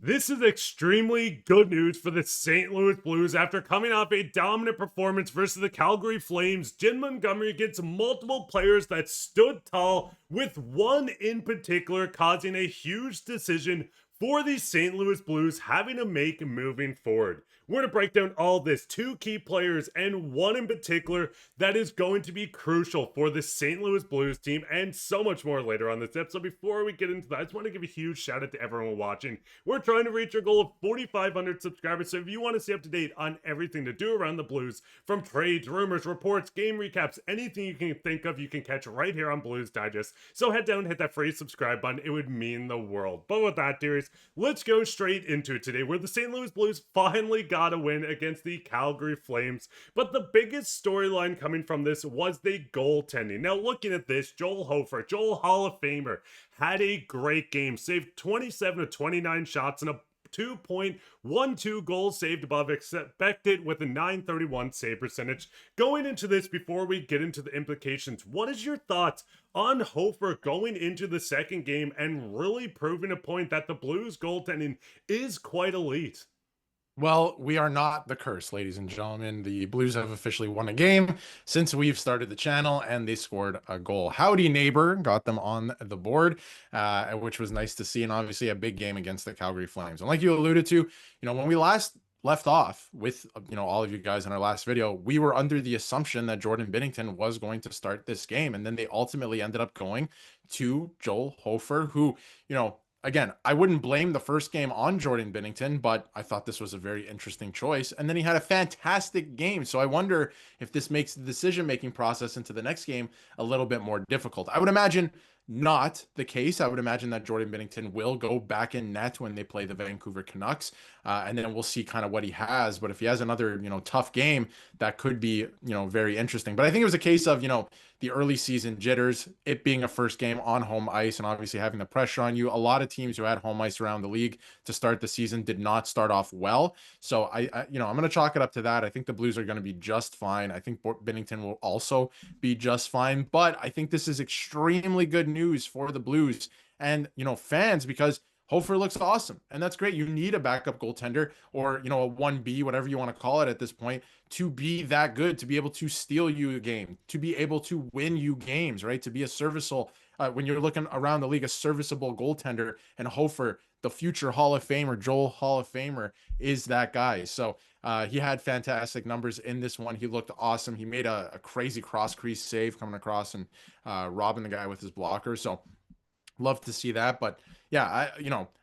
This is extremely good news for the St. Louis Blues after coming off a dominant performance versus the Calgary Flames. Jim Montgomery gets multiple players that stood tall, with one in particular causing a huge decision for the St. Louis Blues having to make moving forward. We're going to break down all this, two key players and one in particular that is going to be crucial for the St. Louis Blues team, and so much more later on this episode. Before we get into that, I just want to give a huge shout out to everyone watching. We're trying to reach our goal of 4,500 subscribers, so if you want to stay up to date on everything to do around the Blues, from trades, rumors, reports, game recaps, anything you can think of, you can catch right here on Blues Digest. So head down and hit that free subscribe button. It would mean the world. But with that, dearies, let's go straight into it today, where the St. Louis Blues finally got a win against the Calgary Flames. But the biggest storyline coming from this was the goaltending. Now, looking at this, Joel Hofer, Joel Hall of Famer, had a great game, saved 27 of 29 shots and a 2.12 goals saved above expected with a 931 save percentage. Going into this, before we get into the implications, what is your thoughts on Hofer going into the second game and really proving a point that the Blues goaltending is quite elite? Well, we are not the curse, ladies and gentlemen. The Blues have officially won a game since we've started the channel, and they scored a goal. Howdy Neighbor got them on the board, which was nice to see, and obviously a big game against the Calgary Flames. And like you alluded to, when we last left off with, all of you guys in our last video, we were under the assumption that Jordan Binnington was going to start this game, and then they ultimately ended up going to Joel Hofer, who, again, I wouldn't blame the first game on Jordan Binnington, but I thought this was a very interesting choice. And then he had a fantastic game. So I wonder if this makes the decision-making process into the next game a little bit more difficult. I would imagine not the case. I would imagine that Jordan Binnington will go back in net when they play the Vancouver Canucks. And then we'll see kind of what he has. But if he has another, tough game, that could be, very interesting. But I think it was a case of, the early season jitters, it being a first game on home ice and obviously having the pressure on you. A lot of teams who had home ice around the league to start the season did not start off well. So I'm going to chalk it up to that. I think the Blues are going to be just fine. I think Binnington will also be just fine, but I think this is extremely good news for the Blues and, fans, because Hofer looks awesome, and that's great. You need a backup goaltender or, a 1B, whatever you want to call it at this point, to be that good, to be able to steal you a game, to be able to win you games, right? To be a serviceable, when you're looking around the league, a serviceable goaltender, and Hofer, the future Hall of Famer, Joel Hall of Famer, is that guy. So he had fantastic numbers in this one. He looked awesome. He made a crazy cross crease save coming across and robbing the guy with his blocker. So love to see that. But yeah,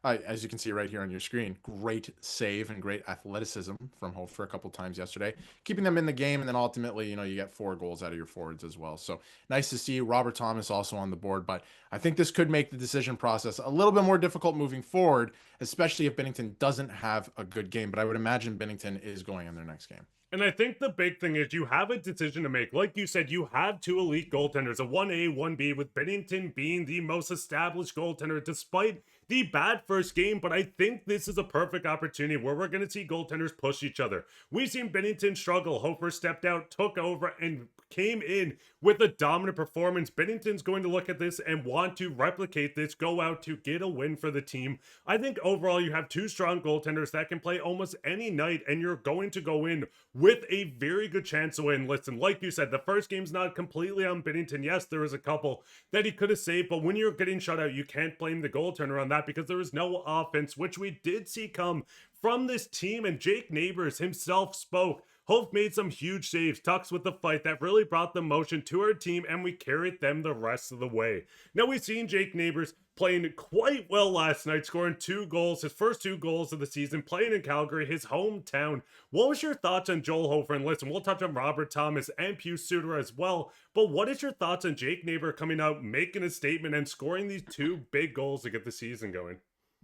as you can see right here on your screen, great save and great athleticism from Hofer a couple times yesterday, keeping them in the game. And then ultimately, you get 4 goals out of your forwards as well. So nice to see Robert Thomas also on the board. But I think this could make the decision process a little bit more difficult moving forward, especially if Binnington doesn't have a good game. But I would imagine Binnington is going in their next game. And I think the big thing is you have a decision to make. Like you said, you have 2 elite goaltenders, a 1A, 1B, with Binnington being the most established goaltender despite the bad first game. But I think this is a perfect opportunity where we're going to see goaltenders push each other. We've seen Binnington struggle. Hofer stepped out, took over, and came in with a dominant performance. Binnington's going to look at this and want to replicate this, go out to get a win for the team. I think overall you have 2 strong goaltenders that can play almost any night, and you're going to go in with a very good chance to win. Listen, like you said, the first game's not completely on Binnington. Yes, there was a couple that he could have saved, but when you're getting shut out, you can't blame the goaltender on that because there was no offense, which we did see come from this team, and Jake Neighbours himself spoke. Hope made some huge saves, tucks with the fight that really brought the motion to our team, and we carried them the rest of the way. Now, we've seen Jake Neighbours playing quite well last night, scoring 2 goals, his first 2 goals of the season, playing in Calgary, his hometown. What was your thoughts on Joel Hofer? And listen, we'll touch on Robert Thomas and Pius Suter as well, but what is your thoughts on Jake Neighbours coming out, making a statement, and scoring these 2 big goals to get the season going?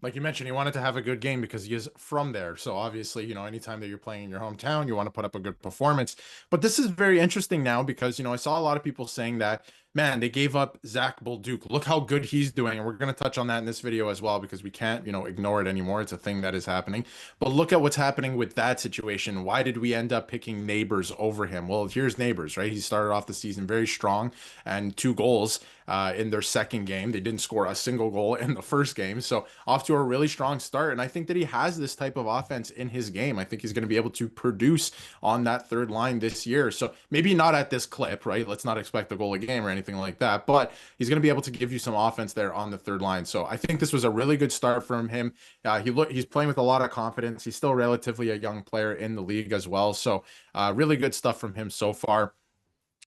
Like you mentioned, he wanted to have a good game because he is from there. So obviously, anytime that you're playing in your hometown, you want to put up a good performance. But this is very interesting now because, I saw a lot of people saying that man, they gave up Zach Bolduc. Look how good he's doing. And we're going to touch on that in this video as well because we can't, ignore it anymore. It's a thing that is happening. But look at what's happening with that situation. Why did we end up picking Neighbours over him? Well, here's Neighbours, right? He started off the season very strong and 2 goals in their second game. They didn't score a single goal in the first game. So off to a really strong start. And I think that he has this type of offense in his game. I think he's going to be able to produce on that third line this year. So maybe not at this clip, right? Let's not expect a goal a game or anything like that, but he's going to be able to give you some offense there on the third line. So I think this was a really good start from him. He's playing with a lot of confidence. He's still relatively a young player in the league as well. So really good stuff from him so far.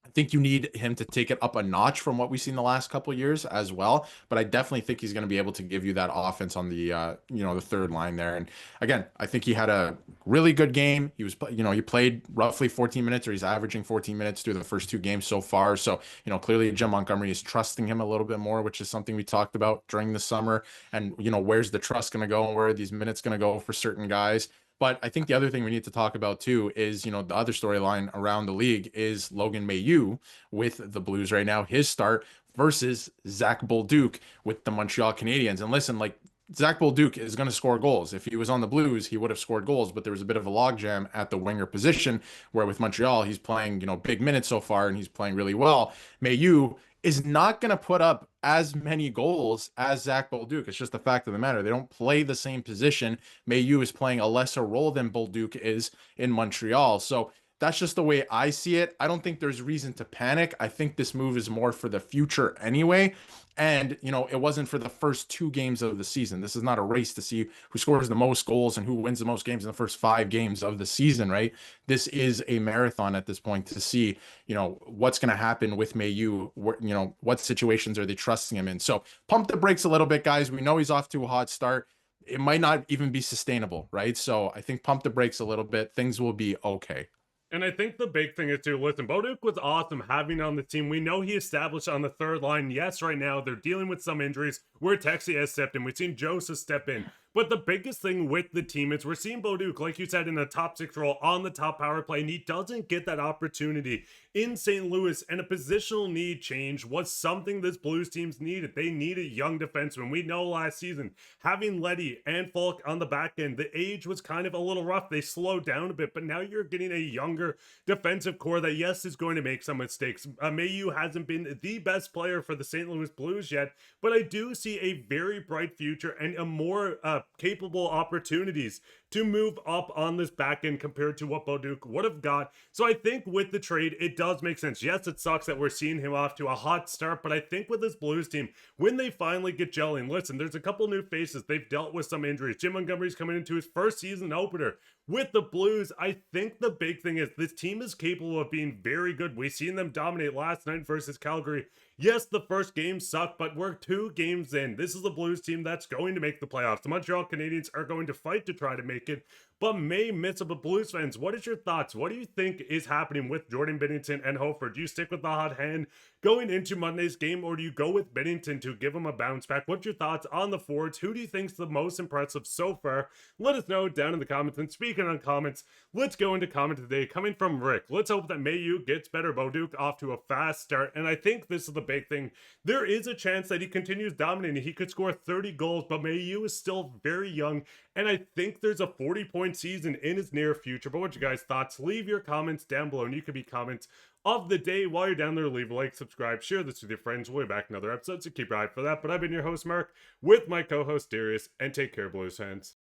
I think you need him to take it up a notch from what we've seen the last couple of years as well. But I definitely think he's going to be able to give you that offense on the the third line there. And again, I think he had a really good game. He was he played roughly 14 minutes, or he's averaging 14 minutes through the first 2 games so far. So clearly Jim Montgomery is trusting him a little bit more, which is something we talked about during the summer. And where's the trust going to go, and where are these minutes going to go for certain guys? But I think the other thing we need to talk about too is, the other storyline around the league is Logan Mailloux with the Blues right now, his start versus Zach Bolduc with the Montreal Canadiens. And listen, like, Zach Bolduc is going to score goals. If he was on the Blues, he would have scored goals, but there was a bit of a logjam at the winger position where with Montreal, he's playing, big minutes so far and he's playing really well. Mailloux is not going to put up as many goals as Zach Bolduc. It's just the fact of the matter. They don't play the same position. Mailloux is playing a lesser role than Bolduc is in Montreal. So that's just the way I see it. I don't think there's reason to panic. I think this move is more for the future anyway. And, it wasn't for the first 2 games of the season. This is not a race to see who scores the most goals and who wins the most games in the first 5 games of the season, right? This is a marathon at this point to see, what's going to happen with Mailloux. What situations are they trusting him in? So pump the brakes a little bit, guys. We know he's off to a hot start. It might not even be sustainable, right? So I think pump the brakes a little bit. Things will be okay. And I think the big thing is too, listen, Bolduc was awesome having on the team. We know he established on the third line. Yes, right now they're dealing with some injuries where Texie has stepped in. We've seen Joseph step in. But the biggest thing with the team is we're seeing Bolduc, like you said, in a top 6 role on the top power play, and he doesn't get that opportunity in St. Louis. And a positional need change was something this Blues teams needed. They needed young defensemen. We know last season, having Leddy and Falk on the back end, the age was kind of a little rough. They slowed down a bit, but now you're getting a younger defensive core that, yes, is going to make some mistakes. Mailloux hasn't been the best player for the St. Louis Blues yet, but I do see a very bright future and a more capable opportunities to move up on this back end compared to what Bolduc would have got. So I think with the trade, it does make sense. Yes, it sucks that we're seeing him off to a hot start, but I think with this Blues team, when they finally get gelling, listen, there's a couple new faces. They've dealt with some injuries. Jim Montgomery's coming into his first season opener with the Blues. I think the big thing is this team is capable of being very good. We've seen them dominate last night versus Calgary. Yes, the first game sucked, but we're 2 games in. This is the Blues team that's going to make the playoffs. The Montreal Canadiens are going to fight to try to make it, but may miss it. But Blues fans, what is your thoughts? What do you think is happening with Jordan Binnington and Hofer? Do you stick with the hot hand going into Monday's game, or do you go with Binnington to give him a bounce back? What's your thoughts on the forwards? Who do you think's the most impressive so far? Let us know down in the comments. And speaking on comments, let's go into comment today coming from Rick. Let's hope that Mailloux gets better. Bolduc off to a fast start, and I think this is the big thing. There is a chance that he continues dominating. He could score 30 goals, but Mailloux is still very young, and I think there's a 40-point season in his near future. But what's your guys' thoughts? Leave your comments down below, and you could be comments of the day. While you're down there, leave a like, subscribe, share this with your friends. We'll be back in another episode, so keep your eye for that. But I've been your host, Mark, with my co-host, Darius, and take care, Blues fans.